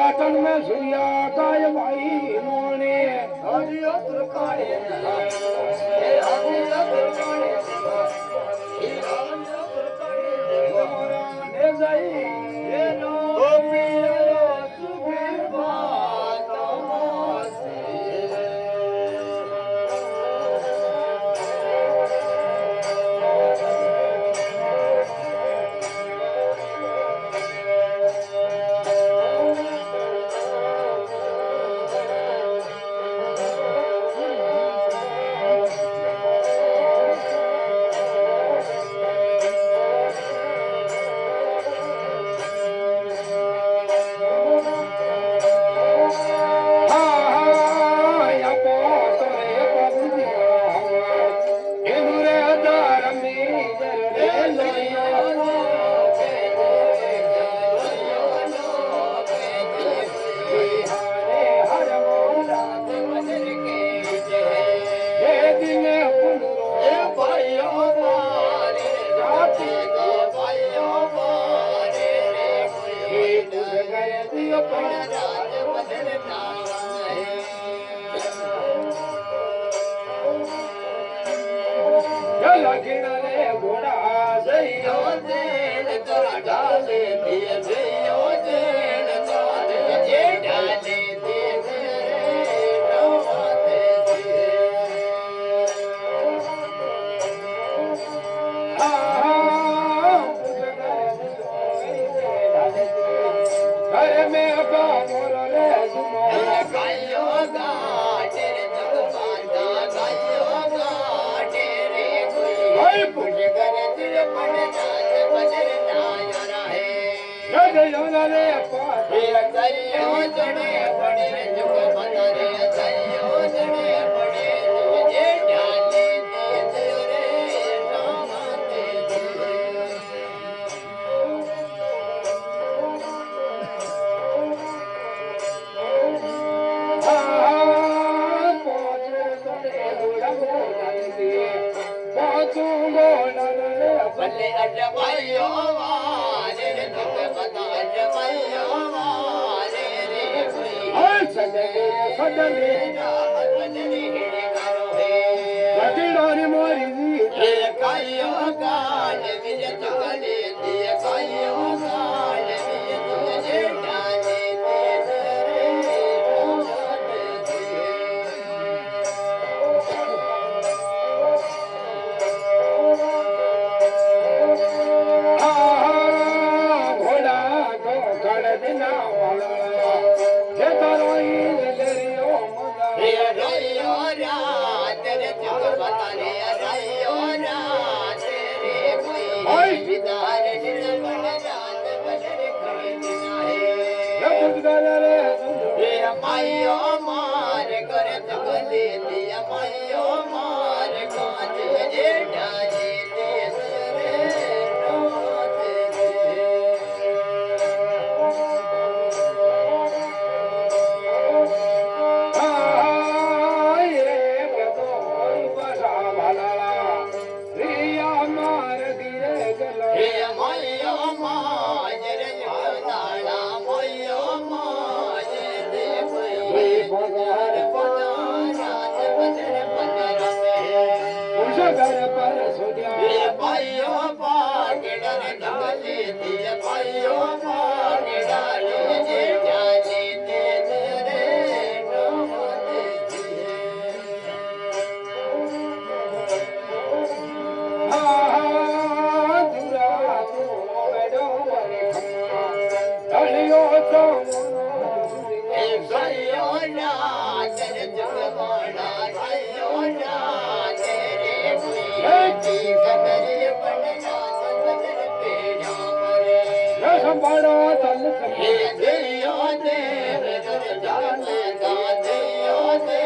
पाटन में सूर्या काय भाई मोने हरिया तुरकाने हे हरिया तुरकाने हे हरिया तुरकाने ने जाई ये नो पिया सुबे बात मासे तेरे मायो मार कर जगले दिया मायो मार काज जेठा जी तेरे नाथ आय रे प्रभु बसा भला रिया मार दिए गला हे मायो मार जगला मायो मार दे भगवान पधारात बदर बदर में उस घर पर सुनिया ये भाइयो पागड़ जगले दिए भाइयो पागड़ ले जाने तेरे नाम दे हा दुरा तो बड़ो मरे खम्मा ढलियो तो सयो ना तेरे जगवाना सयो ना तेरे कोई कमरे बनना बदर पेड़ा मरे रस बड़ो तल हे दियो दे जगत गा दियो दे